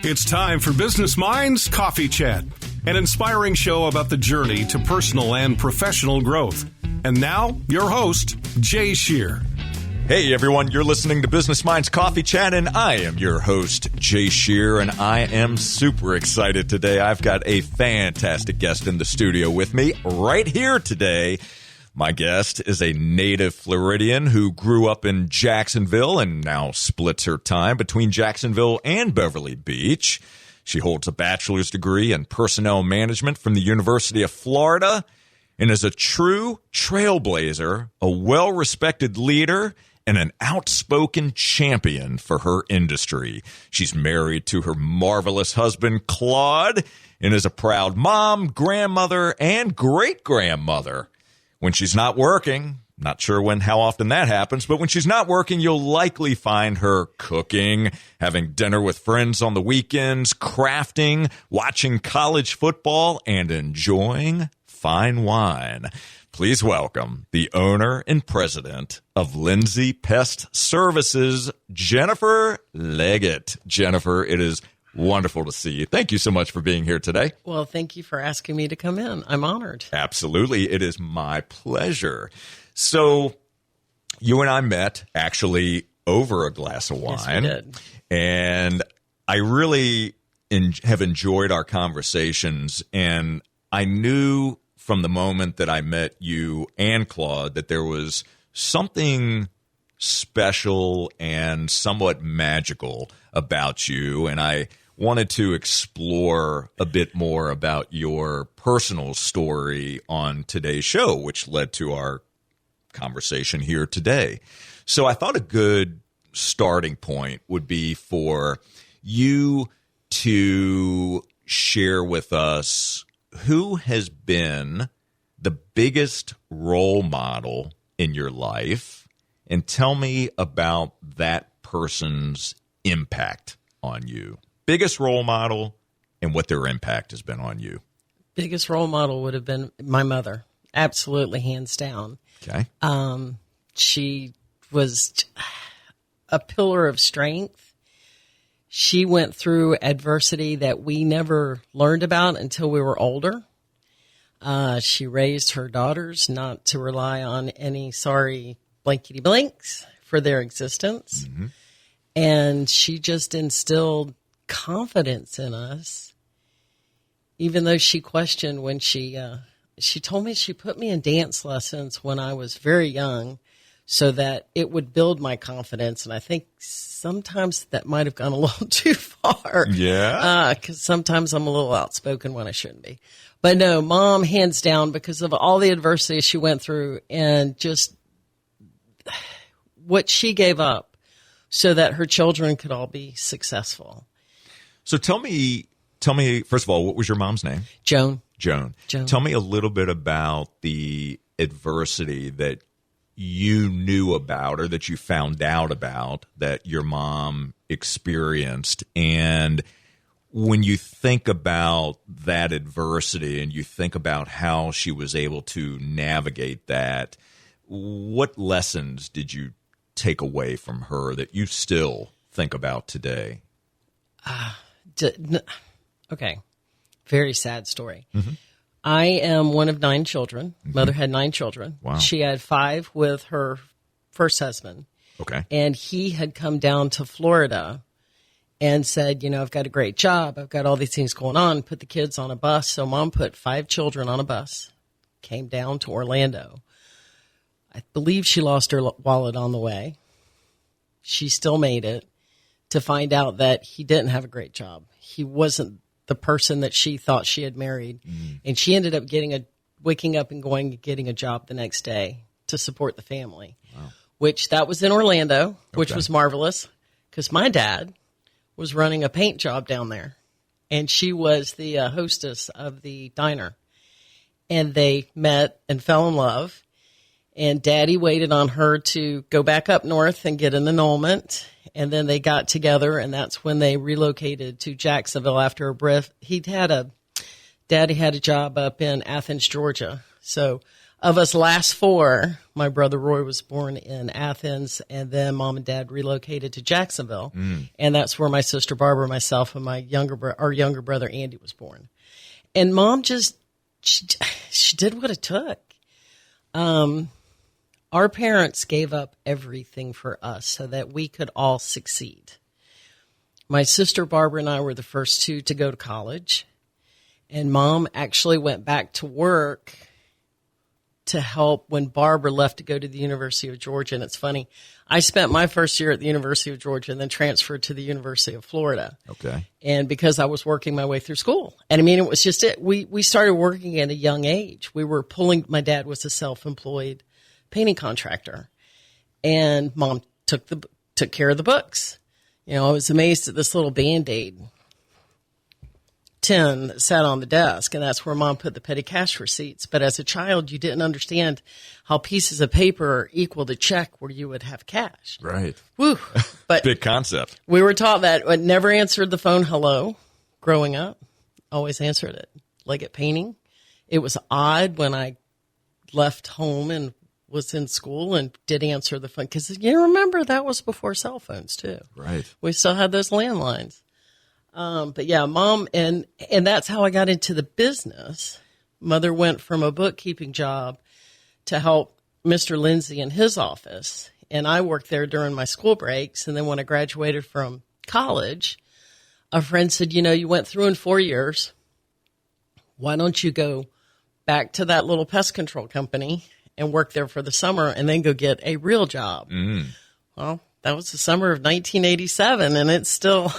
It's time for Business Minds Coffee Chat, an inspiring show about the journey to personal and professional growth. And now, your host, Jay Shear. Hey everyone, you're listening to Business Minds Coffee Chat, and I am your host, Jay Shear, and I am super excited today. I've got a fantastic guest in the studio with me right here today. My guest is a native Floridian who grew up in Jacksonville and now splits her time between Jacksonville and Beverly Beach. She holds a bachelor's degree in personnel management from the University of Florida and is a true trailblazer, a well-respected leader, and an outspoken champion for her industry. She's married to her marvelous husband, Claude, and is a proud mom, grandmother, and great-grandmother. When she's not working, not sure how often that happens, but when she's not working, you'll likely find her cooking, having dinner with friends on the weekends, crafting, watching college football, and enjoying fine wine. Please welcome the owner and president of Lindsay Pest Services, Jennifer Leggett. Jennifer, it is wonderful to see you. Thank you so much for being here today. Well, thank you for asking me to come in. I'm honored. Absolutely. It is my pleasure. So you and I met actually over a glass of wine. Yes, we did. And I really have enjoyed our conversations. And I knew from the moment that I met you and Claude that there was something special and somewhat magical about you. And I wanted to explore a bit more about your personal story on today's show, which led to our conversation here today. So I thought a good starting point would be for you to share with us who has been the biggest role model in your life, and tell me about that person's impact on you. Biggest role model and what their impact has been on you. Biggest role model would have been my mother. Absolutely, hands down. Okay. She was a pillar of strength. She went through adversity that we never learned about until we were older. She raised her daughters not to rely on any sorry blankety blanks for their existence. Mm-hmm. And she just instilled confidence in us, even though she questioned when she told me she put me in dance lessons when I was very young so that it would build my confidence. And I think sometimes that might have gone a little too far. Yeah. Because sometimes I'm a little outspoken when I shouldn't be. But no, Mom, hands down, because of all the adversity she went through and just what she gave up so that her children could all be successful. So tell me, first of all, what was your mom's name? Joan. Tell me a little bit about the adversity that you knew about or that you found out about that your mom experienced. And when you think about that adversity and you think about how she was able to navigate that, what lessons did you take away from her that you still think about today? Okay. Very sad story. Mm-hmm. I am one of 9 children. Mm-hmm. Mother had 9 children. Wow. She had 5 with her first husband. Okay. And he had come down to Florida and said, I've got a great job. I've got all these things going on. Put the kids on a bus. So Mom put 5 children on a bus, came down to Orlando. I believe she lost her wallet on the way. She still made it to find out that he didn't have a great job. He wasn't the person that she thought she had married. Mm. And she ended up waking up and getting a job the next day to support the family, wow. Which that was in Orlando, which was marvelous because my dad was running a paint job down there and she was the hostess of the diner, and they met and fell in love. And Daddy waited on her to go back up north and get an annulment. And then they got together, and that's when they relocated to Jacksonville after a brief. Daddy had a job up in Athens, Georgia. So Of us last four, my brother Roy was born in Athens, and then Mom and Dad relocated to Jacksonville, and that's where my sister Barbara, myself, and our younger brother Andy was born. And Mom just she did what it took. Our parents gave up everything for us so that we could all succeed. My sister Barbara and I were the first two to go to college, and Mom actually went back to work to help when Barbara left to go to the University of Georgia. And it's funny, I spent my first year at the University of Georgia and then transferred to the University of Florida. Okay. And because I was working my way through school. And I mean, it was just it. We started working at a young age. We were my dad was a self-employed painting contractor. And Mom took care of the books. You know, I was amazed at this little Band-Aid tin that sat on the desk, and that's where Mom put the petty cash receipts. But as a child, you didn't understand how pieces of paper are equal to check where you would have cash. Right. Woo. But big concept. We were taught that. I never answered the phone hello growing up. Always answered it. Like at painting, it was odd when I left home and was in school and did answer the phone, because you remember that was before cell phones too. Right. We still had those landlines. But yeah, Mom, and that's how I got into the business. Mother went from a bookkeeping job to help Mr. Lindsay in his office. And I worked there during my school breaks. And then when I graduated from college, a friend said, you know, you went through in 4 years. Why don't you go back to that little pest control company and work there for the summer and then go get a real job? Well, that was the summer of 1987, and it's still...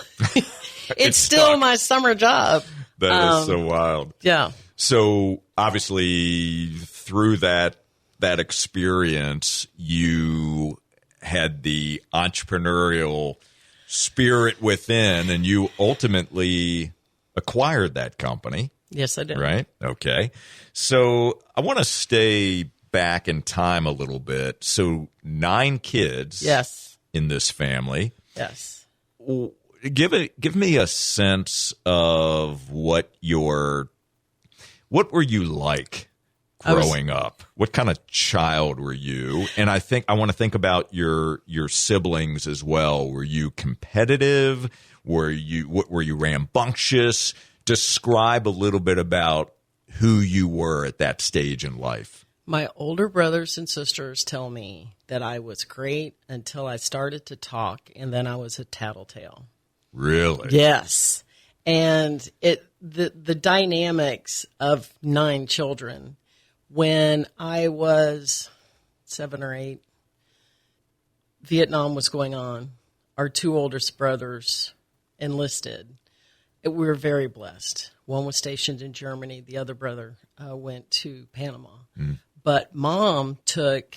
It's still my summer job. That is so wild. Yeah. So obviously through that experience, you had the entrepreneurial spirit within, and you ultimately acquired that company. Yes, I did. Right? Okay. So I want to stay back in time a little bit. So 9 kids. Yes. In this family. Yes. Give me a sense of what were you like growing up? What kind of child were you? And I want to think about your siblings as well. Were you competitive? Were you rambunctious? Describe a little bit about who you were at that stage in life. My older brothers and sisters tell me that I was great until I started to talk, and then I was a tattletale. Really? Yes. And the dynamics of 9 children, when I was 7 or 8, Vietnam was going on. Our 2 oldest brothers enlisted. We were very blessed. One was stationed in Germany. The other brother went to Panama. But Mom took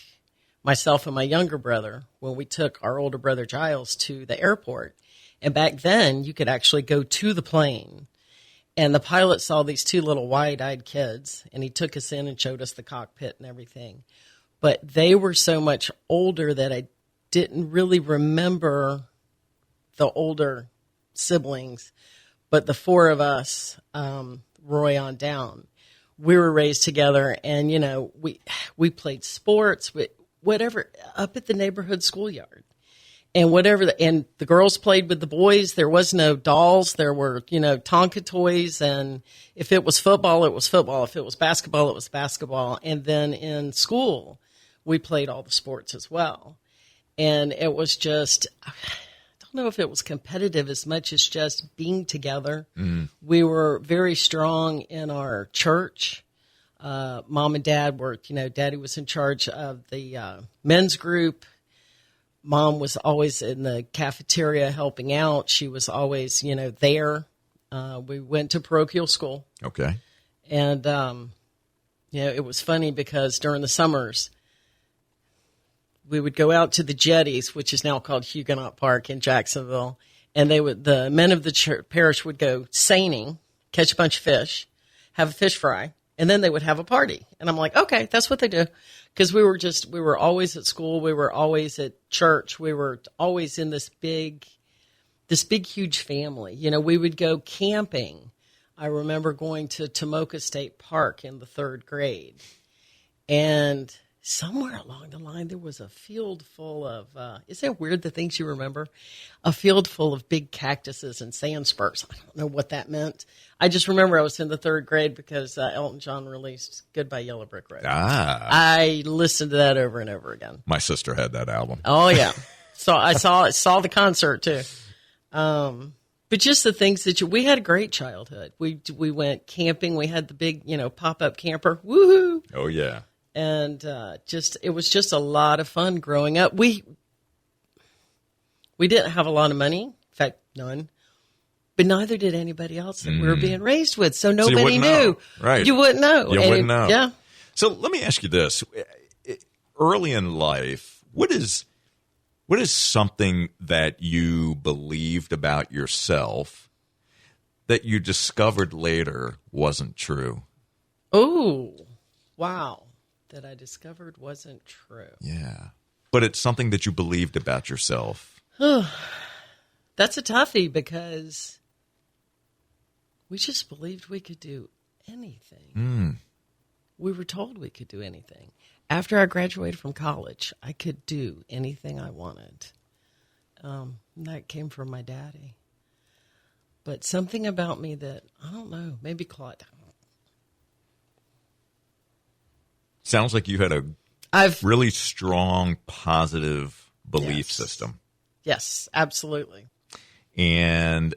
myself and my younger brother when we took our older brother Giles to the airport. And back then, you could actually go to the plane. And the pilot saw these 2 little wide-eyed kids, and he took us in and showed us the cockpit and everything. But they were so much older that I didn't really remember the older siblings. But the 4 of us, Roy on down, we were raised together. And, you know, we played sports, whatever, up at the neighborhood schoolyard. And and the girls played with the boys. There was no dolls. There were, you know, Tonka toys. And if it was football, it was football. If it was basketball, it was basketball. And then in school, we played all the sports as well. And it was just, I don't know if it was competitive as much as just being together. We were very strong in our church. Mom and Dad were, you know, Daddy was in charge of the men's group. Mom was always in the cafeteria helping out. She was always, you know, there. We went to parochial school. Okay. And, you know, it was funny because during the summers, we would go out to the jetties, which is now called Huguenot Park in Jacksonville. And the men of the parish would go seining, catch a bunch of fish, have a fish fry, and then they would have a party. And I'm like, okay, that's what they do. Because we were always at school. We were always at church. We were always in this big, huge family. You know, we would go camping. I remember going to Tomoka State Park in the 3rd grade. And somewhere along the line, there was a field full of, is that weird, the things you remember? A field full of big cactuses and sand spurs. I don't know what that meant. I just remember I was in the 3rd grade because Elton John released Goodbye Yellow Brick Road. I listened to that over and over again. My sister had that album. Oh, yeah. So I saw the concert, too. But just the things that we had a great childhood. We went camping. We had the big, pop-up camper. Woohoo! Oh, yeah. And it was just a lot of fun growing up. We didn't have a lot of money, in fact, none. But neither did anybody else that we were being raised with. So nobody knew. Know. Right. You wouldn't know. You wouldn't know. Yeah. So let me ask you this. Early in life, what is something that you believed about yourself that you discovered later wasn't true? Oh, wow. That I discovered wasn't true. Yeah. But it's something that you believed about yourself. That's a toughie because we just believed we could do anything. We were told we could do anything. After I graduated from college, I could do anything I wanted. And that came from my daddy. But something about me that, I don't know, maybe Claude. Sounds like you had a really strong, positive belief system. Yes, absolutely. And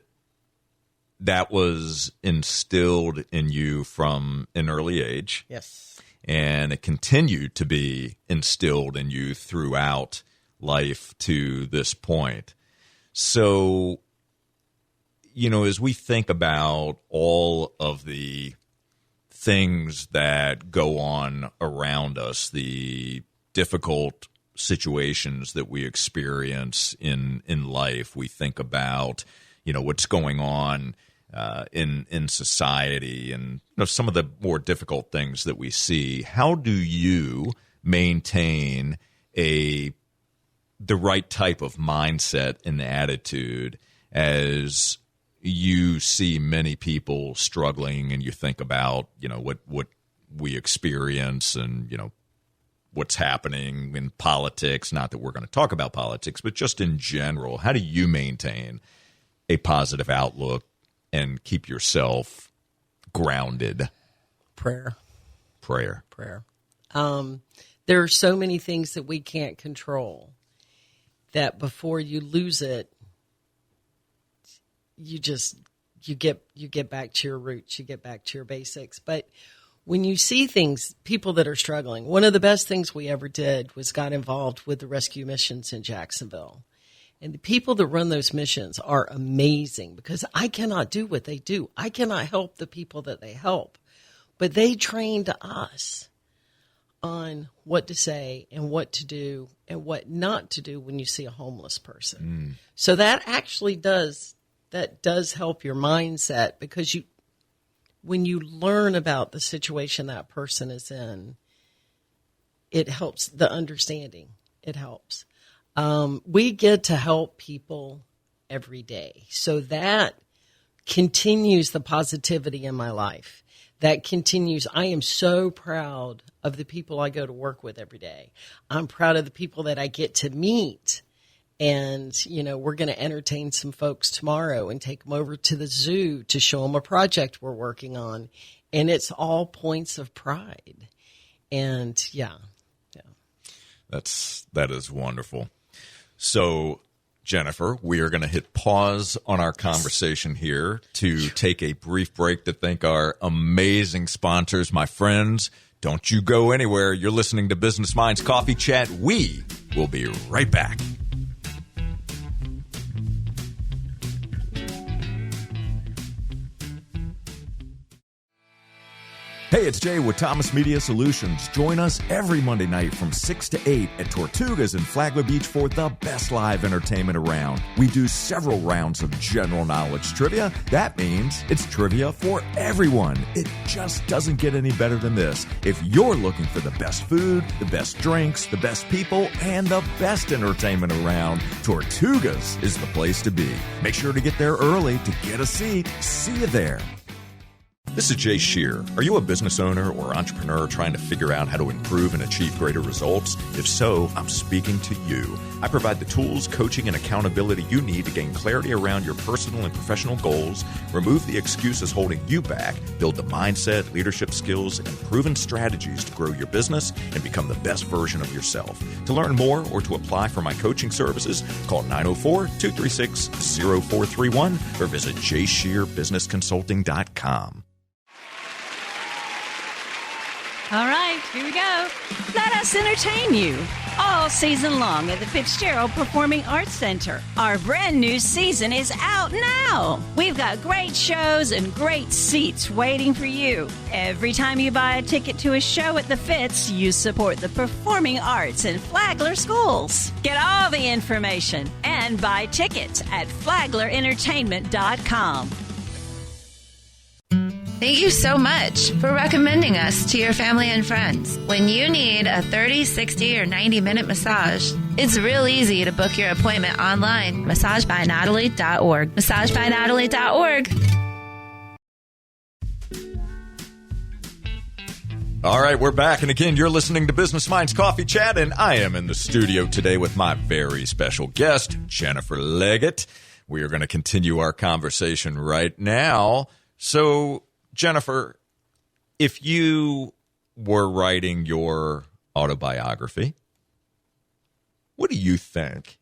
that was instilled in you from an early age. Yes. And it continued to be instilled in you throughout life to this point. So, as we think about all of the things that go on around us, the difficult situations that we experience in life, we think about, what's going on in society and some of the more difficult things that we see. How do you maintain the right type of mindset and attitude as you see many people struggling and you think about, what we experience and, what's happening in politics? Not that we're going to talk about politics, but just in general, how do you maintain a positive outlook and keep yourself grounded? Prayer. There are so many things that we can't control that before you lose it, you get back to your roots, you get back to your basics. But when you see people that are struggling, one of the best things we ever did was got involved with the rescue missions in Jacksonville. And the people that run those missions are amazing because I cannot do what they do. I cannot help the people that they help. But they trained us on what to say and what to do and what not to do when you see a homeless person. So that actually does help your mindset because when you learn about the situation that person is in, it helps the understanding. It helps. We get to help people every day. So that continues the positivity in my life. That continues. I am so proud of the people I go to work with every day. I'm proud of the people that I get to meet. And, we're going to entertain some folks tomorrow and take them over to the zoo to show them a project we're working on. And it's all points of pride. And, yeah. That is wonderful. So, Jennifer, we are going to hit pause on our conversation here to take a brief break to thank our amazing sponsors. My friends, don't you go anywhere. You're listening to Business Minds Coffee Chat. We will be right back. Hey, it's Jay with Thomas Media Solutions. Join us every Monday night from 6 to 8 at Tortugas in Flagler Beach for the best live entertainment around. We do several rounds of general knowledge trivia. That means it's trivia for everyone. It just doesn't get any better than this. If you're looking for the best food, the best drinks, the best people, and the best entertainment around, Tortugas is the place to be. Make sure to get there early to get a seat. See you there. This is Jay Shear. Are you a business owner or entrepreneur trying to figure out how to improve and achieve greater results? If so, I'm speaking to you. I provide the tools, coaching, and accountability you need to gain clarity around your personal and professional goals, remove the excuses holding you back, build the mindset, leadership skills, and proven strategies to grow your business and become the best version of yourself. To learn more or to apply for my coaching services, call 904-236-0431 or visit jshearbusinessconsulting.com. All right, here we go. Let us entertain you all season long at the Fitzgerald Performing Arts Center. Our brand new season is out now. We've got great shows and great seats waiting for you. Every time you buy a ticket to a show at the Fitz, you support the performing arts in Flagler schools. Get all the information and buy tickets at flaglerentertainment.com. Thank you so much for recommending us to your family and friends. When you need a 30, 60, or 90-minute massage, it's real easy to book your appointment online. MassageByNatalie.org. MassageByNatalie.org. All right, we're back. And again, you're listening to Business Minds Coffee Chat, and I am in the studio today with my very special guest, Jennifer Leggett. We are going to continue our conversation right now. So, Jennifer, if you were writing your autobiography, what do you think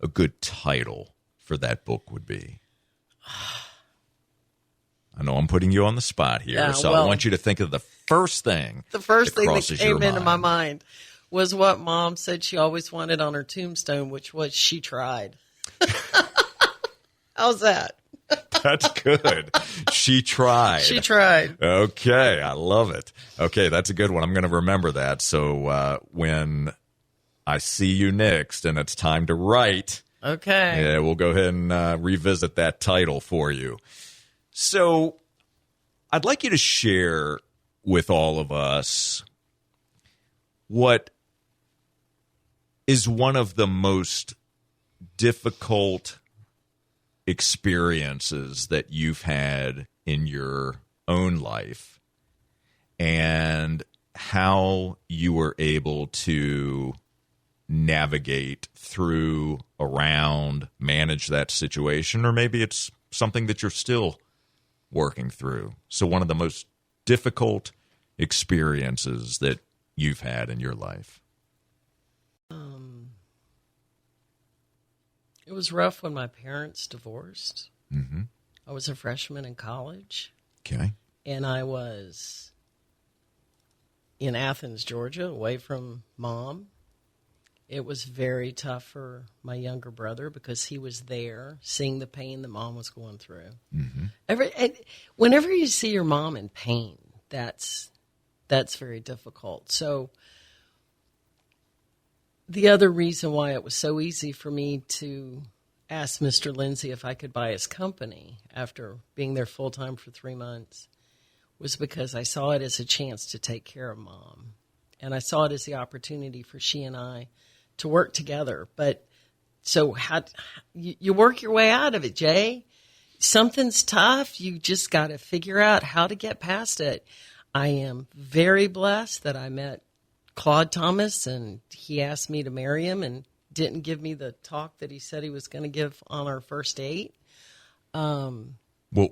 a good title for that book would be? I know I'm putting you on the spot here, I want you to think of the first thing. The first thing that came into my mind was what Mom said she always wanted on her tombstone, which was "She tried." How's that? That's good. She tried. She tried. Okay, I love it. Okay, that's a good one. I'm going to remember that. So when I see you next and it's time to write, okay, yeah, we'll go ahead and revisit that title for you. So I'd like you to share with all of us what is one of the most difficult experiences that you've had in your own life and how you were able to navigate through, around, manage that situation, or maybe it's something that you're still working through. So one of the most difficult experiences that you've had in your life. It was rough when my parents divorced. Mm-hmm. I was a freshman in college. Okay. And I was in Athens, Georgia, away from Mom. It was very tough for my younger brother because he was there seeing the pain that Mom was going through. Mm-hmm. Whenever you see your mom in pain, that's very difficult. So the other reason why it was so easy for me to ask Mr. Lindsay if I could buy his company after being there full-time for 3 months was because I saw it as a chance to take care of Mom. And I saw it as the opportunity for she and I to work together. But so you work your way out of it, Jay. Something's tough. You just got to figure out how to get past it. I am very blessed that I met Claude Thomas, and he asked me to marry him and didn't give me the talk that he said he was going to give on our first date. What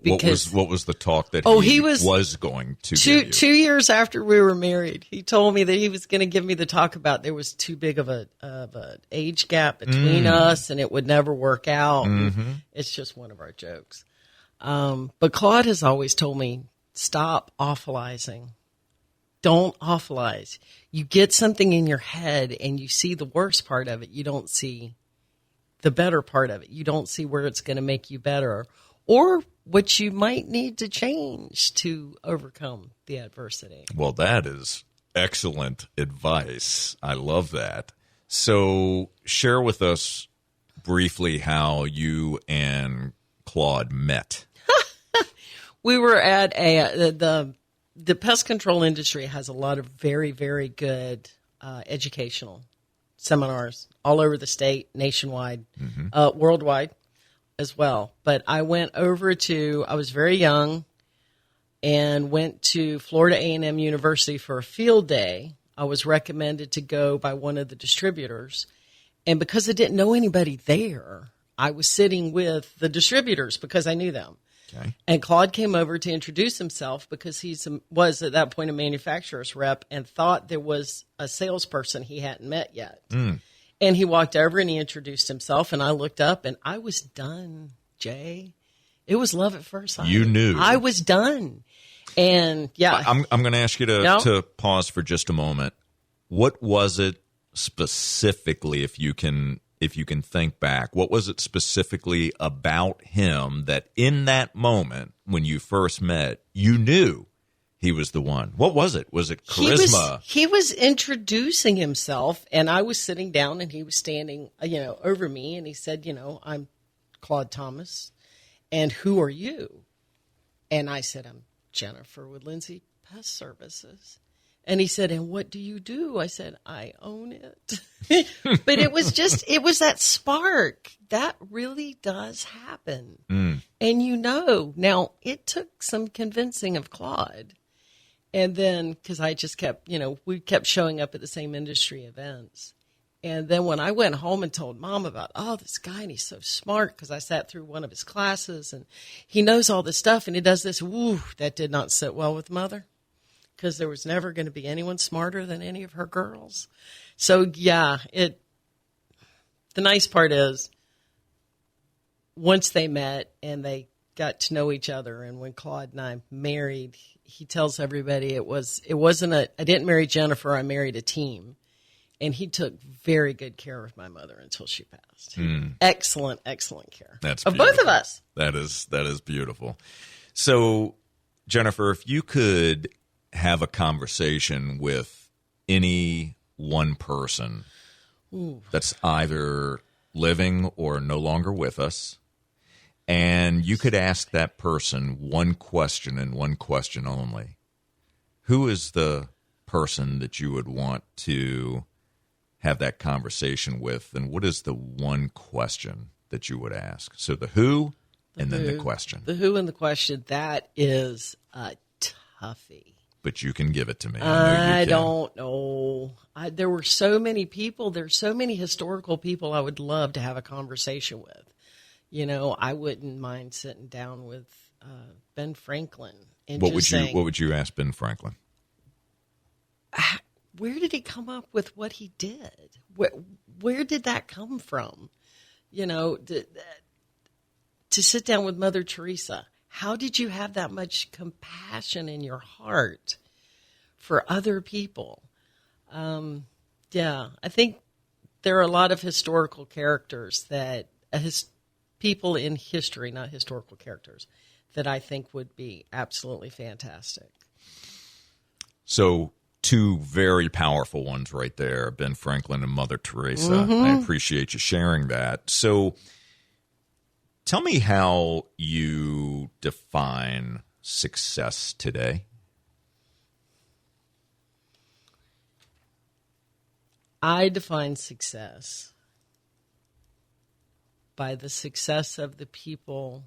was the talk that he was going to give you? 2 years after we were married, he told me that he was going to give me the talk about there was too big of an age gap between us and it would never work out. Mm-hmm. It's just one of our jokes. But Claude has always told me, stop awfulizing. Don't awfulize. You get something in your head and you see the worst part of it. You don't see the better part of it. You don't see where it's going to make you better or what you might need to change to overcome the adversity. Well, that is excellent advice. I love that. So share with us briefly how you and Claude met. We were at the pest control industry has a lot of very, very good educational seminars all over the state, nationwide, worldwide as well. But I went over I was very young. and went to Florida A&M University for a field day. I was recommended to go by one of the distributors. And because I didn't know anybody there, I was sitting with the distributors because I knew them. Okay. And Claude came over to introduce himself because he was at that point a manufacturer's rep and thought there was a salesperson he hadn't met yet. And he walked over and he introduced himself, and I looked up and I was done, Jay. It was love at first sight. You knew. I was done. And yeah. I'm going to ask you to pause for just a moment. What was it specifically, if you can think back, what was it specifically about him that in that moment when you first met, you knew he was the one? What was it? Was it charisma? He was introducing himself, and I was sitting down, and he was standing, over me, and he said, I'm Claude Thomas, and who are you? And I said, I'm Jennifer with Lindsay Pest Services. And he said, and what do you do? I said, I own it. But it was that spark. That really does happen. And now it took some convincing of Claude. And then, because I just kept, we kept showing up at the same industry events. And then when I went home and told Mom about, this guy, and he's so smart, because I sat through one of his classes, and he knows all this stuff, and he does this, that did not sit well with Mother, because there was never going to be anyone smarter than any of her girls. So, yeah, the nice part is, once they met and they got to know each other, and when Claude and I married, he tells everybody I didn't marry Jennifer, I married a team. And he took very good care of my mother until she passed. Excellent, excellent care. That's of beautiful. Both of us. That is beautiful. So, Jennifer, if you could have a conversation with any one person that's either living or no longer with us, and you could ask that person one question and one question only, who is the person that you would want to have that conversation with, and what is the one question that you would ask? So the who and then the question. The who and the question, that is a toughie. But you can give it to me. I don't know. There were so many people. There's so many historical people I would love to have a conversation with. I wouldn't mind sitting down with Ben Franklin and what would you ask Ben Franklin? Where did he come up with what he did? Where did that come from? To sit down with Mother Teresa. How did you have that much compassion in your heart for other people? I think there are a lot of historical characters that people in history, not historical characters, that I think would be absolutely fantastic. So, two very powerful ones right there, Ben Franklin and Mother Teresa. I appreciate you sharing that. So tell me how you define success today. I define success by the success of the people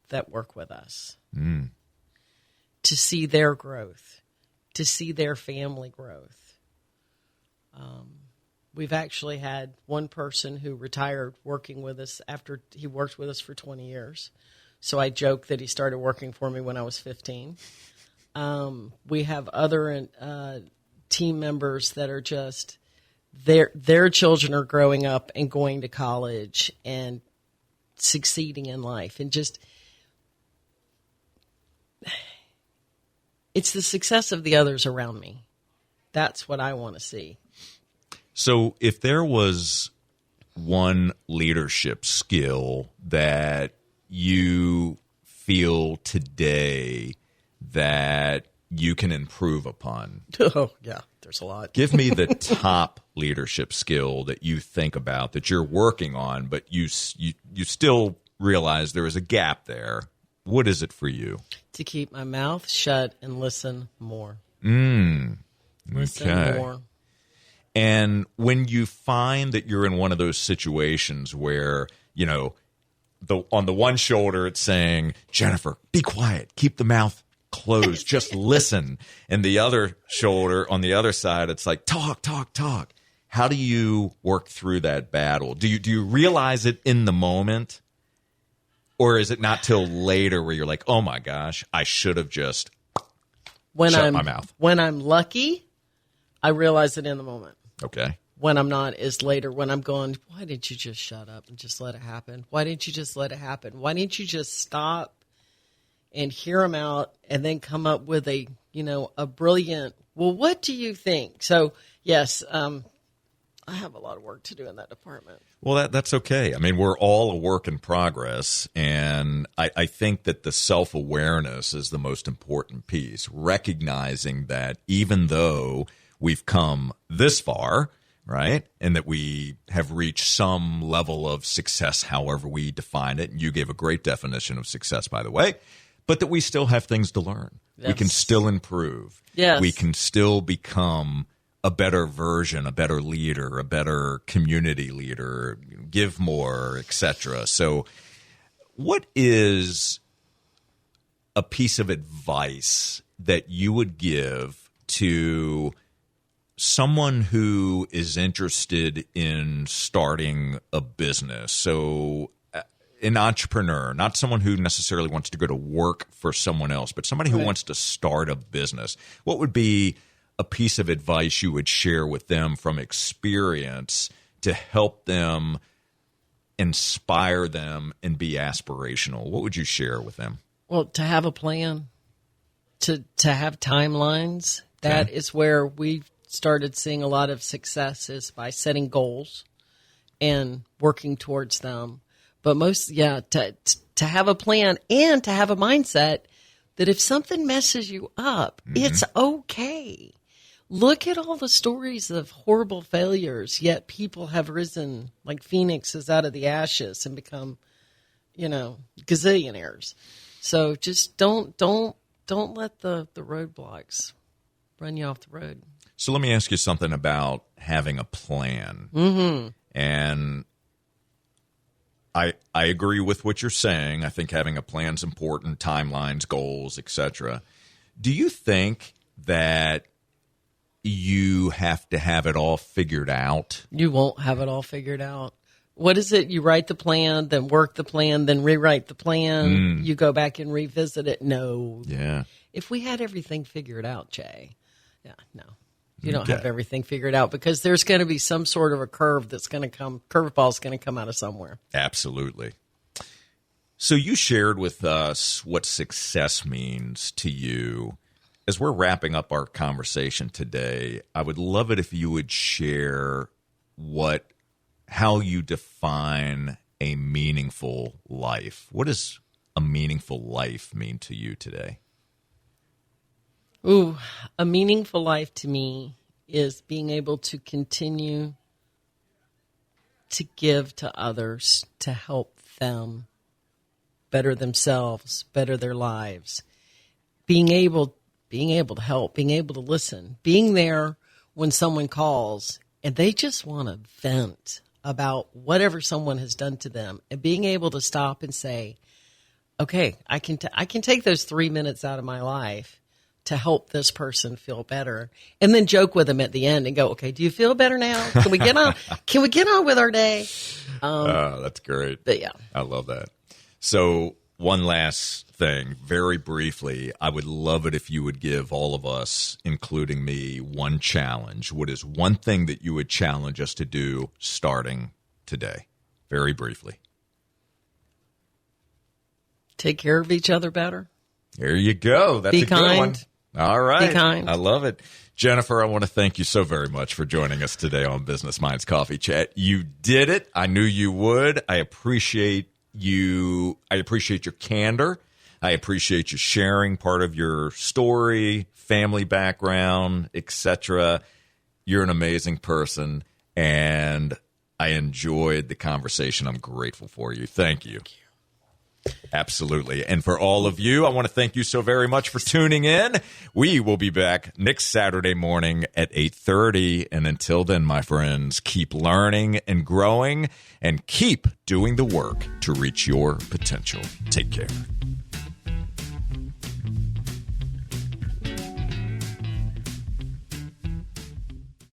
that work with us. To see their growth, to see their family growth. We've actually had one person who retired working with us after he worked with us for 20 years. So I joke that he started working for me when I was 15. We have other team members that are just, their children are growing up and going to college and succeeding in life. And just, it's the success of the others around me. That's what I want to see. So if there was one leadership skill that you feel today that you can improve upon. Oh, yeah, there's a lot. Give me the top leadership skill that you think about that you're working on, but you still realize there is a gap there. What is it for you? To keep my mouth shut and listen more. Listen more. And when you find that you're in one of those situations where, you know, on the one shoulder it's saying, Jennifer, be quiet, keep the mouth closed. Just listen. And the other shoulder on the other side, it's like, talk. How do you work through that battle? Do you realize it in the moment? Or is it not till later where you're like, oh my gosh, I should have just shut my mouth? When I'm lucky, I realize it in the moment. Okay. When I'm not is later, when I'm going, why didn't you just shut up and just let it happen? Why didn't you just let it happen? Why didn't you just stop and hear them out and then come up with a brilliant, well, what do you think? So, yes, I have a lot of work to do in that department. Well, that's okay. I mean, we're all a work in progress, and I think that the self-awareness is the most important piece, recognizing that even though we've come this far, right, and that we have reached some level of success, however we define it, and you gave a great definition of success, by the way, but that we still have things to learn. Yes. We can still improve. Yes. We can still become a better version, a better leader, a better community leader, give more, etc. So what is a piece of advice that you would give to someone who is interested in starting a business? So an entrepreneur, not someone who necessarily wants to go to work for someone else, but somebody who wants to start a business. What would be a piece of advice you would share with them from experience to help them, inspire them, and be aspirational? What would you share with them? Well, to have a plan, to have timelines. That is where we've started seeing a lot of success, is by setting goals and working towards them. But to have a plan and to have a mindset that if something messes you up, it's okay. Look at all the stories of horrible failures, yet people have risen like phoenixes out of the ashes and become, gazillionaires. So just don't let the roadblocks run you off the road. So let me ask you something about having a plan. And I agree with what you're saying. I think having a plan is important, timelines, goals, etc. Do you think that you have to have it all figured out? You won't have it all figured out. What is it? You write the plan, then work the plan, then rewrite the plan. You go back and revisit it. No. Yeah. If we had everything figured out, Jay, no. You don't have everything figured out, because there's going to be some sort of a curveball's going to come out of somewhere. Absolutely. So you shared with us what success means to you. As we're wrapping up our conversation today, I would love it if you would share how you define a meaningful life. What does a meaningful life mean to you today? Ooh, a meaningful life to me is being able to continue to give to others, to help them better themselves, better their lives. Being able to help, being able to listen, being there when someone calls and they just want to vent about whatever someone has done to them, and being able to stop and say, okay, I can take those 3 minutes out of my life to help this person feel better, and then joke with them at the end and go, okay, do you feel better now? Can we get on? Can we get on with our day? That's great. But yeah, I love that. So one last thing, very briefly, I would love it if you would give all of us, including me, one challenge. What is one thing that you would challenge us to do starting today? Very briefly. Take care of each other better. There you go. That's Be a good kind. one. All right. Be kind. I love it. Jennifer, I want to thank you so very much for joining us today on Business Minds Coffee Chat. You did it. I knew you would. I appreciate you. I appreciate your candor. I appreciate you sharing part of your story, family background, etc. You're an amazing person, and I enjoyed the conversation. I'm grateful for you. Thank you. Absolutely. And for all of you, I want to thank you so very much for tuning in. We will be back next Saturday morning at 8:30. And until then, my friends, keep learning and growing, and keep doing the work to reach your potential. Take care.